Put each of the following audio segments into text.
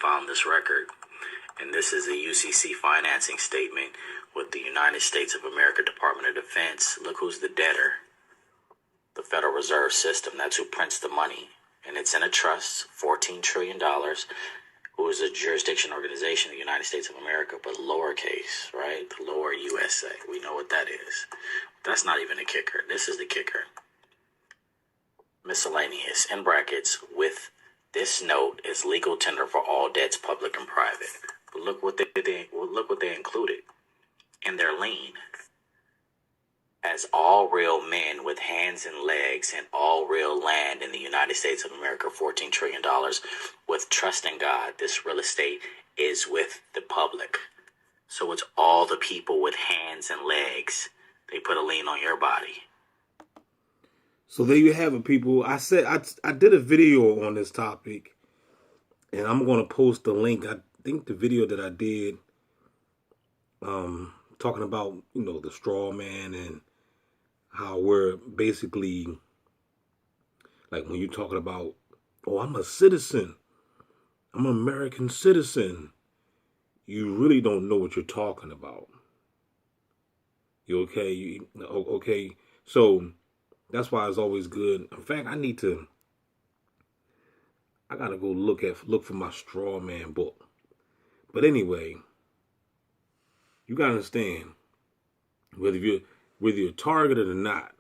found this record, and this is a UCC financing statement with the United States of America Department of Defense. Look who's the debtor. The Federal Reserve System. That's who prints the money, and it's in a trust, $14 trillion. Who is a jurisdiction organization of the United States of America, but lowercase, right? The lower USA. We know what that is. That's not even a kicker. This is the kicker. Miscellaneous, in brackets, with this note is legal tender for all debts, public and private. But look what they included in their lien. As all real men with hands and legs and all real land in the United States of America, $14 trillion, with trust in God, this real estate is with the public. So it's all the people with hands and legs. They put a lien on your body. So there you have it, people. I said I did a video on this topic, and I'm going to post the link. I think the video that I did talking about, the straw man and how we're basically, like when you're talking about, oh, I'm a citizen, I'm an American citizen, you really don't know what you're talking about. You okay? Okay. So that's why it's always good. In fact, I gotta go look for my straw man book. But anyway, you gotta understand, whether you're targeted or not,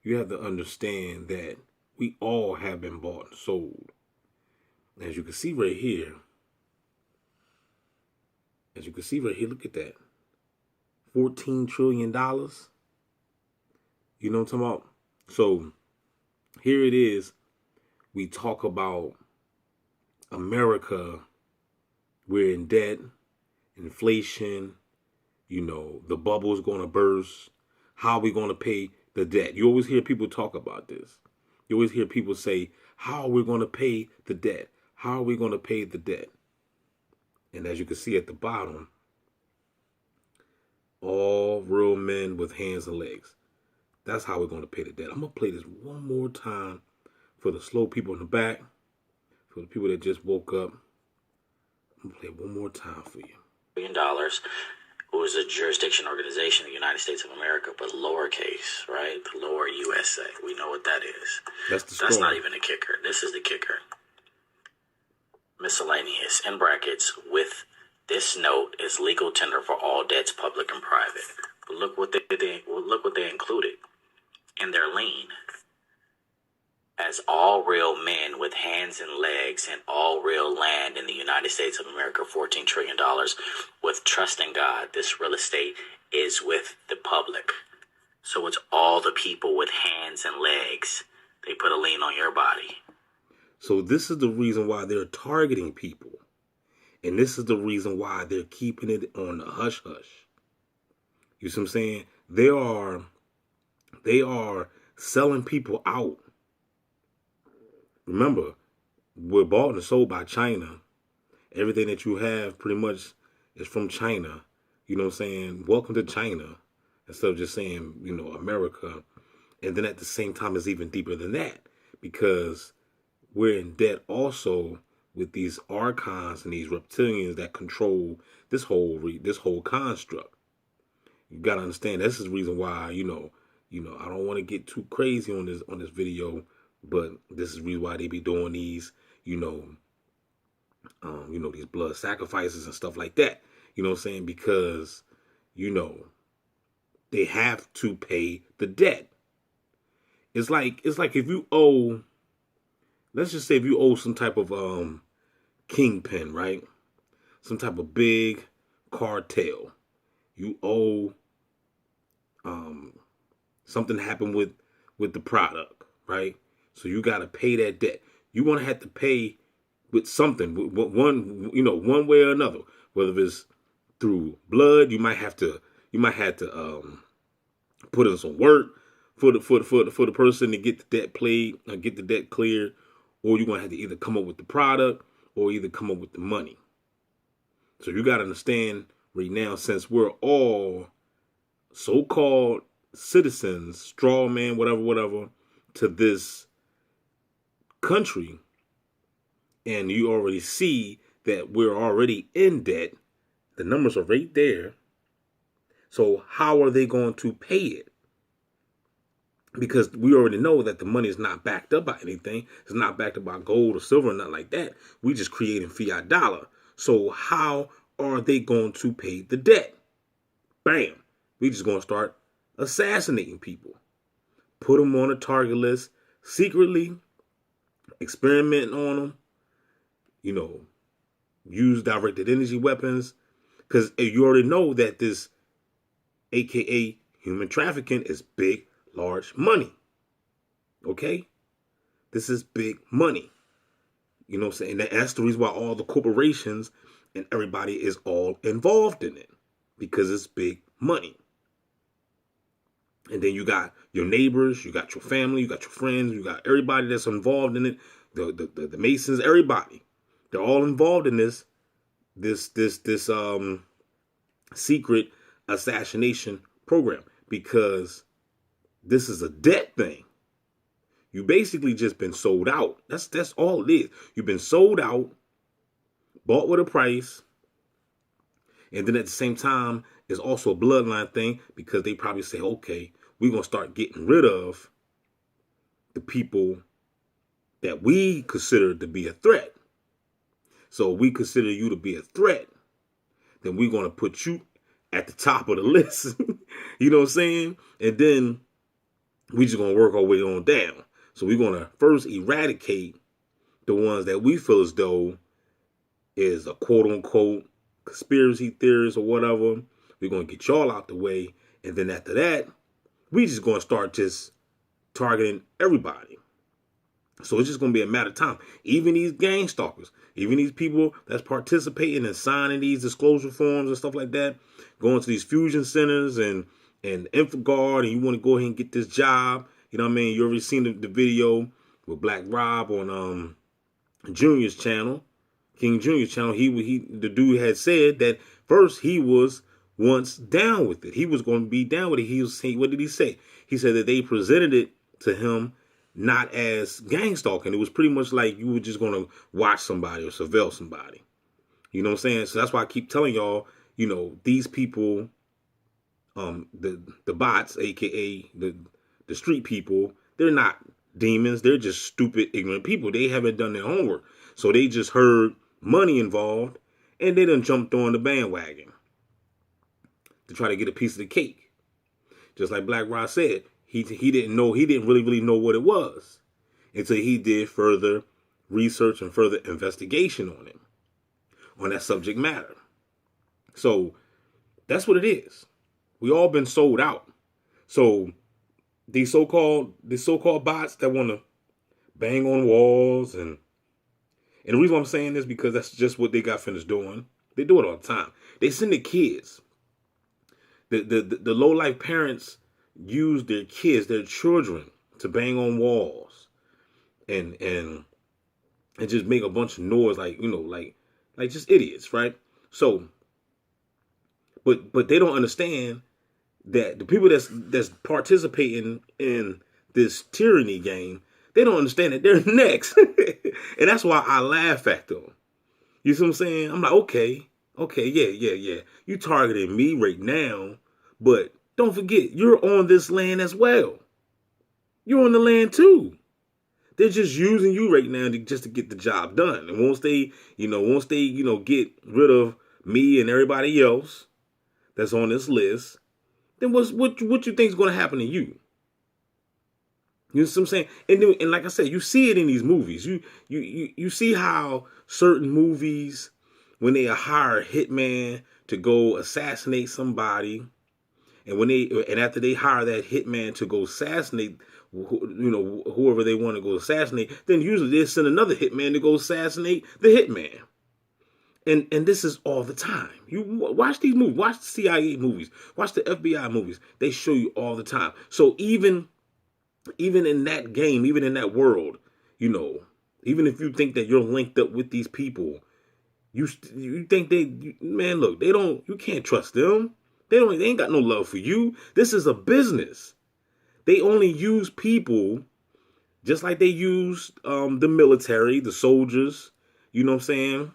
you have to understand that we all have been bought and sold. As you can see right here, look at that. $14 trillion. You know what I'm talking about? So here it is. We talk about America. We're in debt, inflation. The bubble's going to burst. How are we going to pay the debt? You always hear people talk about this. You always hear people say, how are we going to pay the debt? How are we going to pay the debt? And as you can see at the bottom, all real men with hands and legs. That's how we're going to pay the debt. I'm going to play this one more time for the slow people in the back, for the people that just woke up. I'm going to play it one more time for you. $1 billion. Who is a jurisdiction organization of the United States of America, but lowercase, right? The lower USA. We know what that is. That's not even a kicker. This is the kicker. Miscellaneous, in brackets, with this note is legal tender for all debts, public and private. But look what they included in their lien. As all real men with hands and legs and all real land in the United States of America, $14 trillion, with trust in God, this real estate is with the public. So it's all the people with hands and legs. They put a lien on your body. So this is the reason why they're targeting people. And this is the reason why they're keeping it on the hush-hush. You see what I'm saying? They are selling people out. Remember, we're bought and sold by China. Everything that you have pretty much is from China. You know what I'm saying? Welcome to China. Instead of just saying, America. And then at the same time, it's even deeper than that. Because we're in debt also with these archons and these reptilians that control this whole construct. You got to understand, this is the reason why, I don't want to get too crazy on this video. But this is the reason why they be doing these, these blood sacrifices and stuff like that. You know what I'm saying? Because, they have to pay the debt. It's like if you owe, let's just say if you owe some type of kingpin, right? Some type of big cartel. You owe something happened with the product, right? So you got to pay that debt. You're going to have to pay with something, one way or another. Whether it's through blood, you might have to put in some work for the person to get the debt paid, or get the debt cleared, or you're going to have to either come up with the product or either come up with the money. So you got to understand right now, since we're all so-called citizens, straw man, whatever, to this country, and you already see that we're already in debt. The numbers are right there. So how are they going to pay it? Because we already know that the money is not backed up by anything. It's not backed up by gold or silver or nothing like that. We just creating fiat dollar. So how are they going to pay the debt? Bam. We just going to start assassinating people. Put them on a target list secretly, experimenting on them, use directed energy weapons. Because you already know that this AKA human trafficking is big, large money. Okay? This is big money. You know what I'm saying? That's the reason why all the corporations and everybody is all involved in it. Because it's big money. And then you got your neighbors, you got your family, you got your friends, you got everybody that's involved in it. The Masons, everybody. They're all involved in this secret assassination program, because this is a debt thing. You basically just been sold out. That's all it is. You've been sold out, bought with a price, and then at the same time, it's also a bloodline thing, because they probably say, okay, we're going to start getting rid of the people that we consider to be a threat. So we consider you to be a threat, then we're going to put you at the top of the list. You know what I'm saying? And then we just going to work our way on down. So we're going to first eradicate the ones that we feel as though is a quote unquote conspiracy theorist or whatever. We're going to get y'all out the way. And then after that, we just going to start just targeting everybody. So it's just going to be a matter of time. Even these gang stalkers, even these people that's participating and signing these disclosure forms and stuff like that, going to these fusion centers and InfoGuard, and you want to go ahead and get this job. You know what I mean? You already seen the video with Black Rob on Junior's channel, King Junior's channel. The dude had said that first he was once down with it. He was going to be down with it. What did he say? He said that they presented it to him not as gang stalking. It was pretty much like you were just going to watch somebody or surveil somebody. You know what I'm saying? So that's why I keep telling y'all, these people, the bots, aka the street people, they're not demons. They're just stupid, ignorant people. They haven't done their homework. So they just heard money involved, and they done jumped on the bandwagon to try to get a piece of the cake. Just like Black Rock said, he didn't really know what it was until he did further research and further investigation on it, on that subject matter. So that's what it is. We all been sold out. So these so-called bots that want to bang on walls, and the reason why I'm saying this, because that's just what they got finished doing. They do it all the time. They send the kids. The low-life parents use their kids, their children, to bang on walls and just make a bunch of noise, like just idiots, right? So, but they don't understand that the people that's participating in this tyranny game, they don't understand that they're next. And that's why I laugh at them. You see what I'm saying? I'm like, okay, yeah. You targeting me right now, but don't forget, you're on this land as well. You're on the land too. They're just using you right now just to get the job done. And once they get rid of me and everybody else that's on this list, then what you think is going to happen to you? You know what I'm saying? And like I said, you see it in these movies. You see how certain movies, when they hire a hitman to go assassinate somebody, and after they hire that hitman to go assassinate, whoever they want to go assassinate, then usually they send another hitman to go assassinate the hitman. And this is all the time. You watch these movies, watch the CIA movies, watch the FBI movies. They show you all the time. So even in that game, even in that world, even if you think that you're linked up with these people, you think look, you can't trust them. They ain't got no love for you. This is a business. They only use people just like they use the military, the soldiers, you know what I'm saying,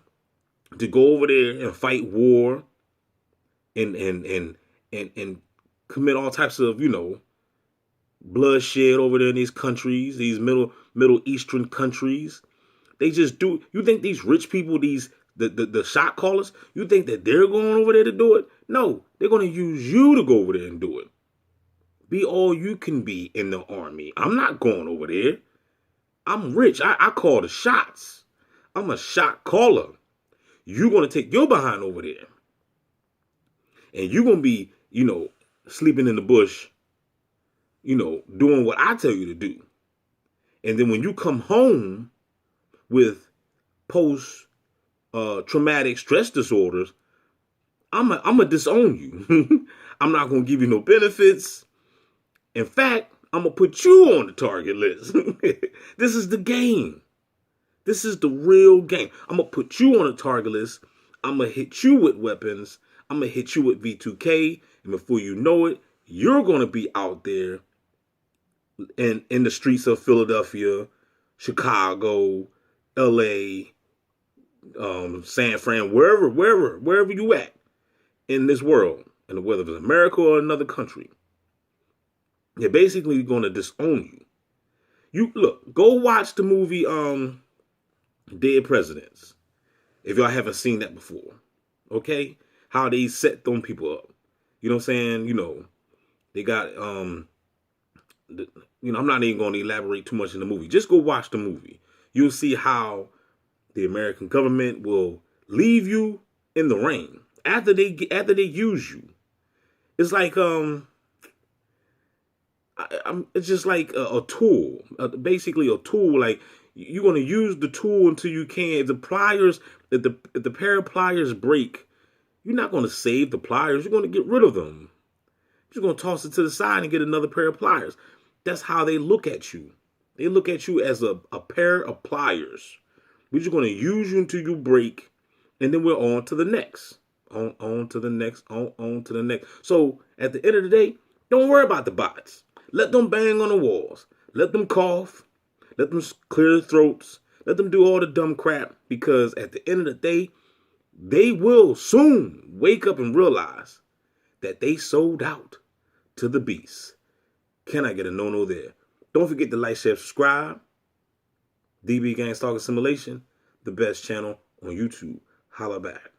to go over there and fight war and commit all types of, bloodshed over there in these countries, these Middle Eastern countries. They just do. You think these rich people, the shot callers, you think that they're going over there to do it? No, they're going to use you to go over there and do it. Be all you can be in the army. I'm not going over there. I'm rich. I call the shots. I'm a shot caller. You're going to take your behind over there. And you're going to be, sleeping in the bush, doing what I tell you to do. And then when you come home with post-traumatic stress disorders, I'm going to disown you. I'm not going to give you no benefits. In fact, I'm going to put you on the target list. This is the game. This is the real game. I'm going to put you on the target list. I'm going to hit you with weapons. I'm going to hit you with V2K. And before you know it, you're going to be out there in the streets of Philadelphia, Chicago, LA, San Fran, wherever you at in this world, and whether it's America or another country. They're basically going to disown you. You look, go watch the movie Dead Presidents. If y'all haven't seen that before. Okay? How they set them people up. You know what I'm saying? They got I'm not even going to elaborate too much in the movie. Just go watch the movie. You'll see how the American government will leave you in the rain after they use you. It's like it's just like a tool, basically a tool. Like you're gonna use the tool until you can. If the pliers, if the pair of pliers break, you're not gonna save the pliers. You're gonna get rid of them. You're gonna toss it to the side and get another pair of pliers. That's how they look at you. They look at you as a pair of pliers. We're just gonna use you until you break, and then we're on to the next. On to the next. On to the next. So at the end of the day, don't worry about the bots. Let them bang on the walls. Let them cough. Let them clear their throats. Let them do all the dumb crap, because at the end of the day, they will soon wake up and realize that they sold out to the beast. Can I get a no-no there? Don't forget to like, share, subscribe. DB Gang Stalker Simulation, the best channel on YouTube. Holla back.